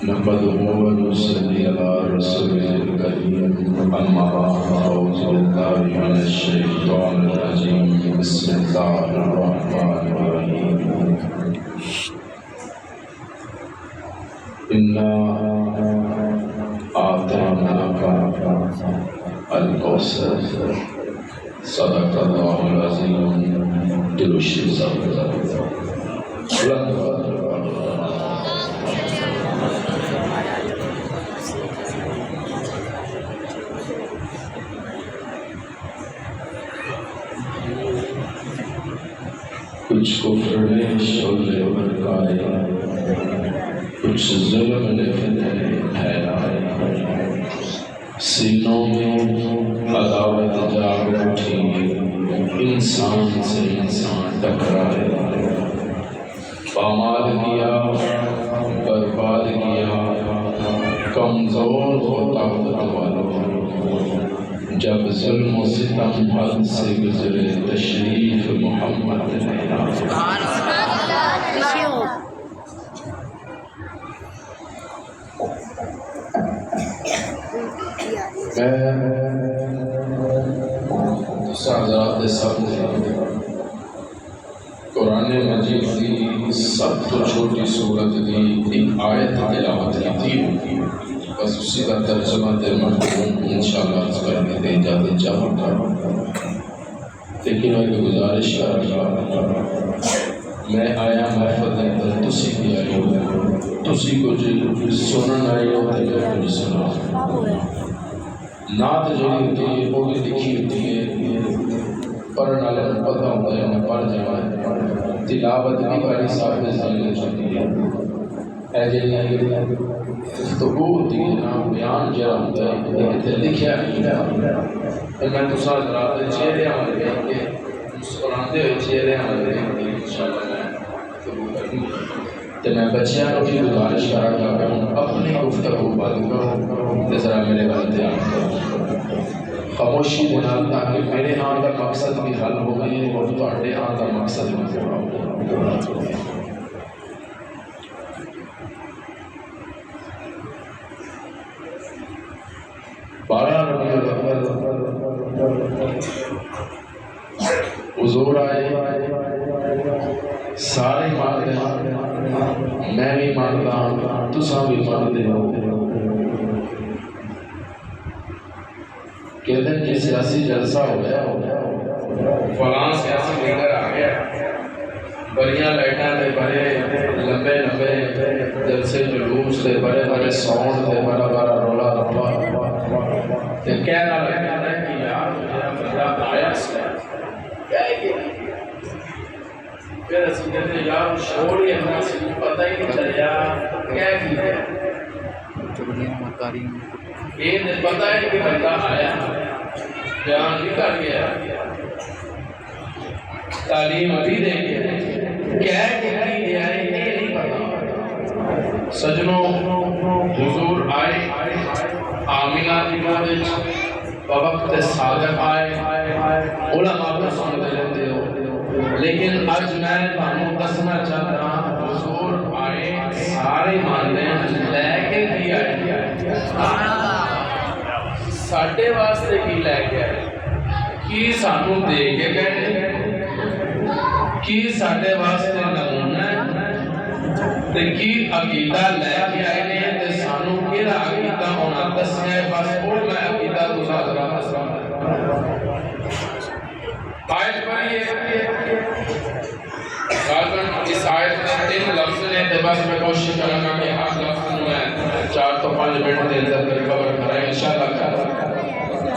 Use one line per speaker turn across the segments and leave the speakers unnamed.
नहमदुहु व नुसल्ली अला रसूलिल करीम अम्मा बाद अऊज़ु बिल्लाहि मिनश शैतानिर रजीम बिस्मिल्लाहिर रहमानिर रहीम इन्ना आतैनाका अल कौसर सदक़ल्लाहुल अज़ीम दुरूद कुछ कुफ्र ने शोले भड़काए, कुछ जुल्म ने फितने फैलाए, सीनों में अदावत जाग उठी, इंसान से इंसान टकराए, पामाल किया बर्बाद किया कमजोर हो ताकत वालों, जब जुल्म सितम हद से गुजरे तशरीफ मोहम्मद ने कुरान मजीद की सब तो छोटी सूरत की एक आयत तिलावत की थी, बस उसी का तर्जुमा इंशाअल्लाह करने दे इजाज़त चाहूँगा। लेकिन मैं गुजारिश कर रहा मैं आया महफल अंदर तुसी की आई हो, तुसी कुछ सुनन आई हो तो कुछ सुना नात जी होती है वो भी लिखी होती है, पढ़ने वाले को पता होता है मैं पढ़ जाए, तिलावत भी बड़ी साहब ने सामने चलती है तो वो होती है ना बयान जरा होता है लिखा नहीं मैं तो साथ रात चेहरे हमारे देख के मुस्कुराते हुए चेहरे हमारे देख के इंशाल्लाह तो मैं बच्चियों को भी गुजारिश करांगा कि हम अपनी गुफ्तगू बंद करो तो जरा मेरे गल ध्यान करो खामोशी के नाल, ताकि मेरे आने का मकसद भी हल हो गए और तुहाडे आने का मकसद भी पूरा हो गया। हुजूर आए सारे मानते हैं, मैं भी मानता हूँ, तुसा भी मानते हो। कहते हैं कि सियासी जलसा हो गया, फलां सियासी लीडर आ गया, बड़िया लाइटा ने बड़े लंबे लंबे जलसे जुलूस थे, बड़े बड़े साउंड थे, बड़ा बड़ा रोला रप्पा कह रहा है कि यार मेरा बंदा आया क्या है फिर असं कहते यार शोर ही अपना पता ही नहीं चलिया क्या किया ये नहीं पता है कि बंदा आया बयान नहीं कर गया, तालीम अभी दे गया, क्या गया ये नहीं पता। सजनों हुजूर आए आमिना की वक्त सादक आए उलमा को सुनते रहते हो, लेकिन अज मैं तुहानू दसना चाहता हुजूर आए सारे मानते हैं लैके की आए साडे वास्ते की लैके आए की सानू दे के गए की साडे वास्ते नमूना ते की अकीदा लैके आए ने ते सानू केड़ा अकीदा होना दसना है, बस वो मैं अकीदा तुसा जरा दसा आयत पढ़िए। इस आयत में 3 लफ्ज ने ते बस मैं कोशिश करूंगा कि हर लफ्ज में 4 तो 5 मिनट के अंदर कवर कराए इंशाअल्लाह।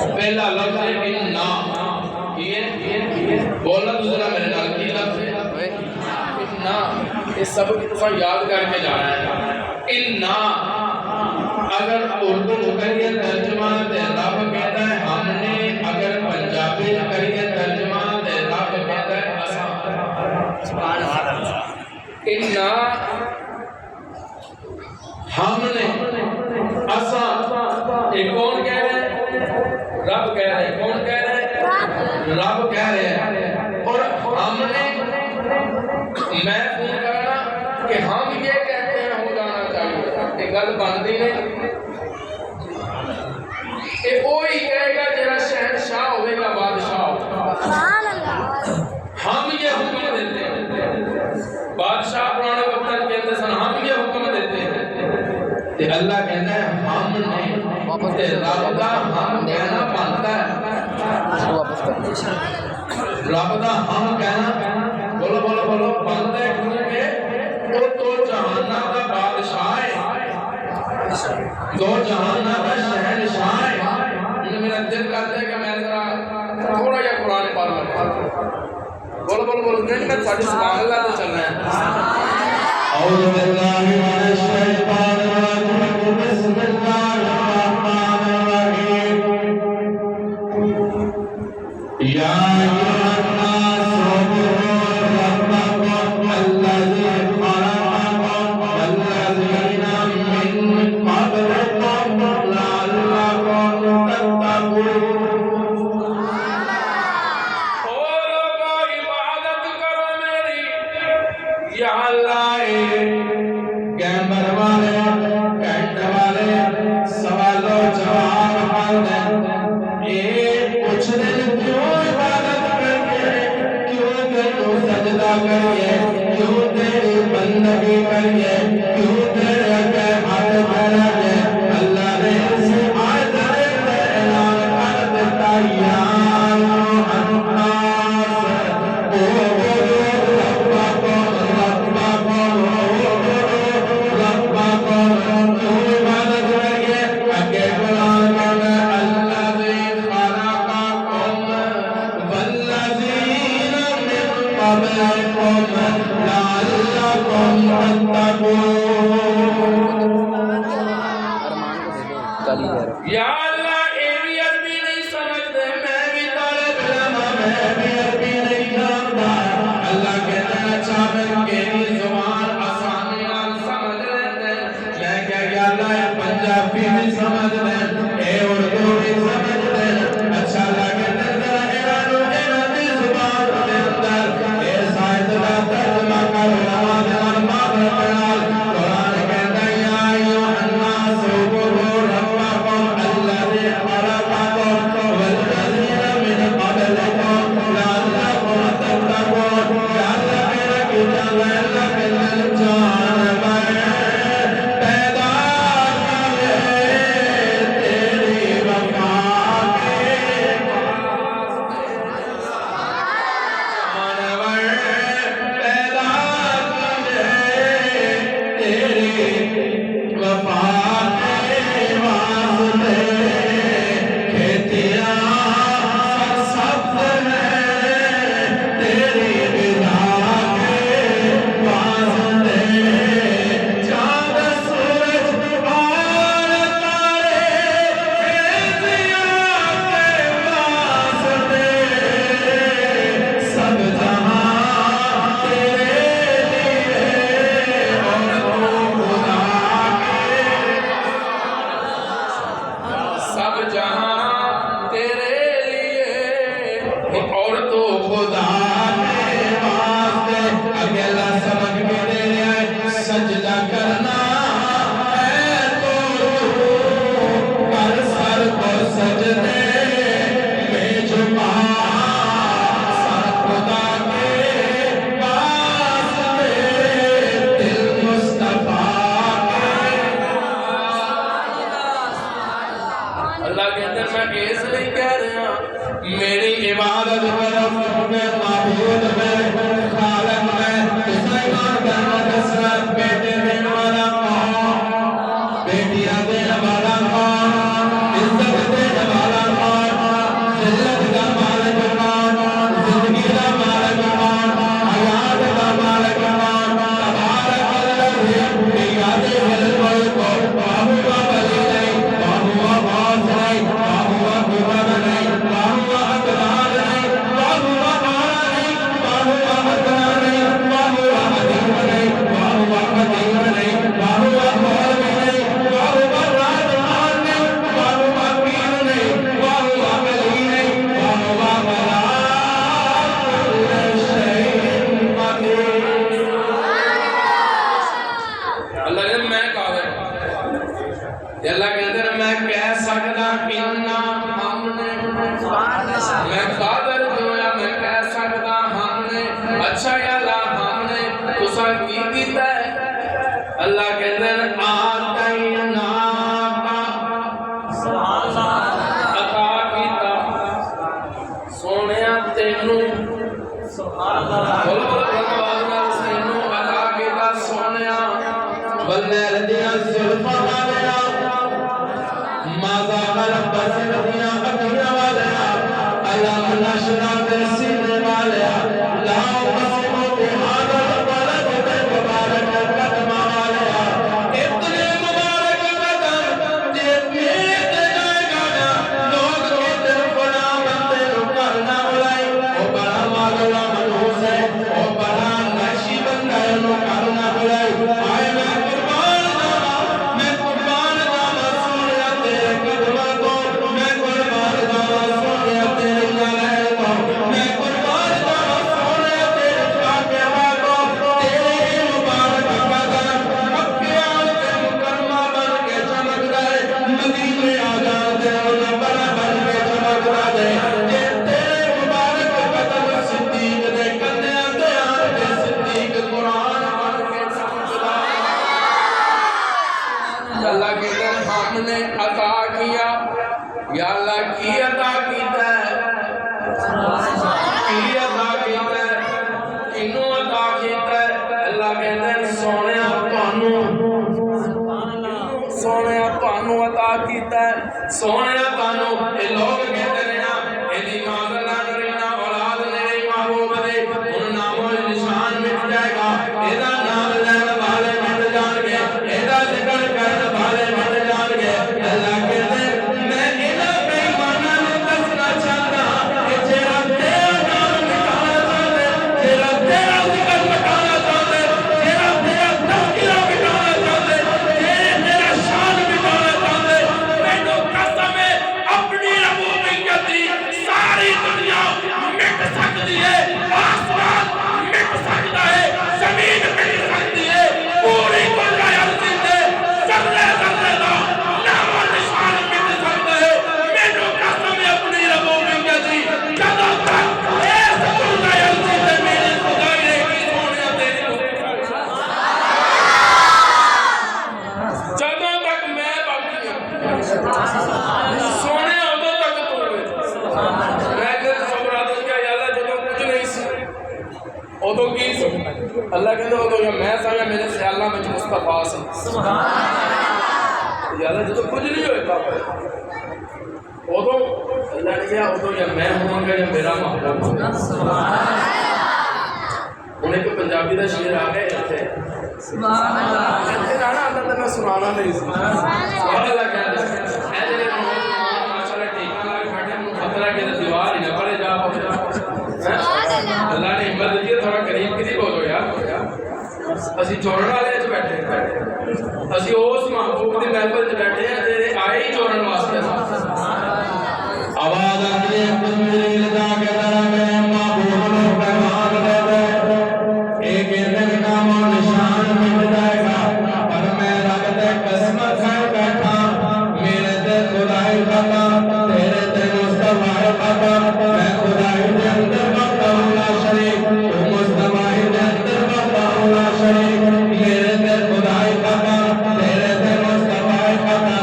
पहला लफ्ज है इन्ना, ये बोलना दूसरा मेरे नाल की लफ्ज है इन्ना, ये सब तुसा याद करके जाना है। इन्ना अगर उर्दू करिए तर्जुमा ते रब कहता है हमने, अगर पंजाबी करिए तर्जुमा ते रब कहता है असा। सुभान अल्लाह। इन्ना हमने, असा ये कौन कह रहे हैं? रब कह रहे हैं। कौन कह रहे हैं? रब कह रहे हैं। और हमने मैं फोन करना कि हम ये कहते हैं हो जाना चाहिए, ये गल बनती नहीं। ये वही कहेगा जरा शहनशाह होगा, बादशाह होगा। हम ये हुक्म देते हैं, बादशाह पुराने वक्त कहते सन हम ये हुक्म देते हैं, ते अल्लाह कहता है हमने ते रब दा हम कहना बनता है, रब दा हम कहना बोलो बोलो बोलो बनता है, क्योंकि वो तो जहाना का बादशाह है, दो जहाना का शहनशाह है। मेरा दिल करता है कि मैं जरा थोड़ा या कुरान पढ़ लूं। बोलो बोलो बोलो नहीं, मैं साड़ी सुभान अल्लाह तो चल रहा है। औज़ु बिल्लाहि मिनश शैतानिर रजीम, बिस्मिल्लाहिर रहमानिर रहीम। या अय्युहन नास उ'बुदू रब्बकुम अल्लज़ी खलक़कुम वल्लज़ीना मिन क़ब्लिकुम लअल्लकुम तत्तक़ून। कैमर वाले, टेंट वाले, सवालों जवाब वाले, ये पूछने क्यों इबादत करिए, क्यों तेरे सजदा करिए, क्यों तेरी बंदगी करिए, क्यों तेरे के हाथ फैलाए। अल्लाह ने इस आयत में ऐलान कर दिया, या या अल्लाह ये भी अरबी नहीं समझते, मैं भी तालिब इल्म, मैं भी अरबी नहीं जानता। अल्लाह कहता है अच्छा मैं मेरी जुबान आसानी नाल समझ लेते, मैं क्या अल्लाह पंजाबी भी समझ ले, ए उर्दू भी समझ ले। अच्छा लगे जरा इरानो इरानी जुबान के अंदर ए साहित्य का तर्जुमा कर नमाज और माफ़ कुरान कहता है या अय्युहन नास उ'बुदू रब्बकुम अल्लाह कहते हैं मैं कह सकदा इन्ना हमने, मैं कादर जो है मैं कह सकदा हमने, अच्छा या अल्लाह हमने तुसा की कीता है। अल्लाह कहते हैं आतैना अता कीता सोनिया तेनू, सुभान अल्लाह बोलो तेनू अता कीता सोनिया बंदे रदियां जुल्फा वालिया माज़ा गलब बसर दिया अखियां वालिया अल्लाह नशरा दे सीने वालिया लाओ कसमो बिहादल बलद दे मुबारक कदमा वालिया इतने मुबारक कदम जे पेट जाएगा ना लोग कहते बड़ा बंदे नु करना बुलाई ओ बड़ा मालूम मनहूस है ओ बड़ा नशी बंदा है नु करना बुलाई आए मैं कुर्बान जावा सोनिया तेरे कदमा को मैं कुर्बान जावा सोनिया तेरे नाल को मैं कुर्बान जावा सोनिया तेरे पाके को तेरे मुबारक कदम अक्कियां ते मुकरमा बन के चमकदा है मदीने आ जाते और बड़ा बन के चमकदा है जे तेरे मुबारक कदम सिद्दीक दे कंधे ते आन के सिद्दीक कुरान बन के चमकदा है। अल्लाह कहते हैं हमने अता किया, या अल्लाह की अता कीता है, की अता कीता है, किनू अता कीता है। अल्लाह कहते हैं सोनिया तुहानू, सोनिया तुहानू अता कीता है, सोनिया तुहानू। ये लोग कहते हैं ना एदी माज़ल्ला नरीना औलाद मेरे महबूब दे उन नामों निशान मिट जाएगा, एदा नाम लेने वाले मिट जाएंगे, एदा जिक्र करने वाले मिट जाएंगे। अल्लाह कहते हैं मैं इन्हां बेईमानां नूं दसना चाहता कि जेड़ा तेरा नाम मिटाना चाहते, जेड़ा तेरा जिक्र मिटाना चाहते, जेड़ा तेरा तज़किरा मिटाना चाहते, जेड़े तेरा शान मिटाना चाहते, मैनू कसम है अपनी रबूबियत दी सारी दुनिया मिट सकती है, आसमान मिट सकता है, जमीन मिट सकती है, पूरी कायनात दे जर्रे जर्रे दा नाम निशान मिट सकता है। मैनू कसम है अपनी रबूबियत दी जदों तक इस कायनात दे मेरे खुदा रहेगी सोनिया तेरी जदों तक मैं बाकी सोने उदों तक तू मैं तेरे सबरा दे के अल्लाह जदों कुछ नहीं सी उदों की सी अल्लाह कहंदा उदों या मैं सा या मेरे ख्यालां विच मुस्तफा सी सुभान अल्लाह अल्लाह जदों कुछ नहीं होएगा उदों अल्लाह ने कहा उदों या मैं होवांगा या मेरा महबूब होगा सुभान अल्लाह। हुण एक पंजाबी दा शेर आ गया इत्थे सुभान अल्लाह इत्थे गाना आंदा ते मैं सुनाना नहीं सी सुभान अल्लाह कहंदा ए जेड़े माशाअल्लाह टीका ला के बैठे मुझे खतरा कि दीवार ही ना पड़े जा अल्लाह ने हिम्मत दी थोड़ा करीब हो जाओ यार ਅਸੀਂ ਚੋਰਨ ਵਾਲੇ ਚ बैठे ਅਸੀਂ ਉਸ महबूब ਦੀ महफिल ਚ बैठे हैं तेरे आए ही चोरन वास्ते आवाज आती है मेरे लगा के दरा में महबूब नो पैमान दे दे एक दिन नाम निशान मिट जाएगा पर मैं रब दे कसम खाए बैठा मेरे ते खुदाई खाता तेरे ते मुस्तफा खाता मैं खुदाई दे अंदर बखौला शरीक तू मुस्तफा दे अंदर बखौला शरीक मेरे ते खुदाई खाता तेरे ते मुस्तफा खाता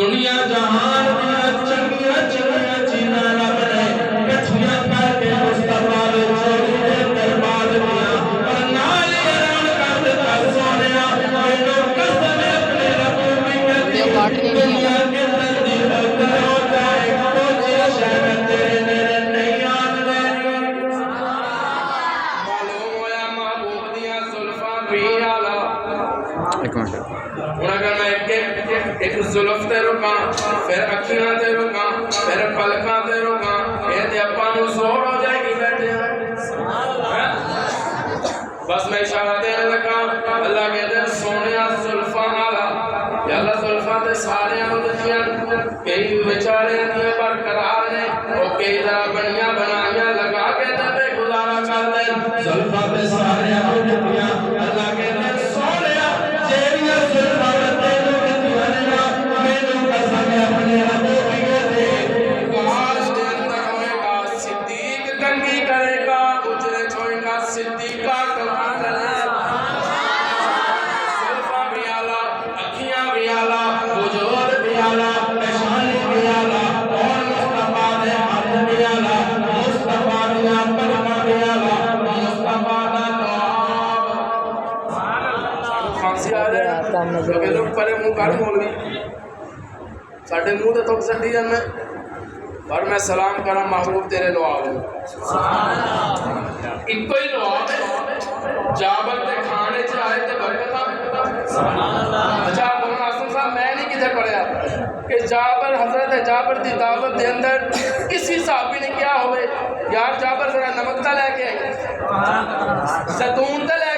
दुनिया जहान दिया चंगिया चंगिया चीज़ां रब ने कठिया करके मुस्तफा दे चोरी दे दरबार दिया पर नाल ऐलान कर दिता सोनिया मैनू कसम है अपने रब की कहती दुनिया के अंदर दी बरकत हो जाए कोई शय तेरे नेड़े नहीं आंदे मालूम होया महबूब दिया जुल्फां भी आला
एक मिनट
अगर मैं एक जुल्फ ते रुका फिर अखियां ते रुका फिर पलकां ते रुका ये ते अप्पा नू जोर हो जाएगी बैठे बस मैं इशारा देने लगा अल्लाह कहते सोनिया जुल्फां आला या अल्लाह जुल्फां ते सारे दियां कई बेचारे दियां बरकरार ने ओ कई जरा बनियां बनाइयां लगा के ते बेगुजारा कर दे जुल्फां ते सारे दियां अल्लाह कहते सोनिया जेड़ियां जुल्फां ते साढ़े मुंह तो तुक सटी जाना पर मैं सलाम करा महबूब तेरे लुआब इको ही लुआब जाबर के खाने च आए तो बरकत अच्छा मोहन आसम साहब मैं नहीं किधर पढ़िया कि जाबर हजरत जाबर की दावत के अंदर किसी साहबी ने क्या हो यार जाबर जरा नमक ता लैके आई सतून ता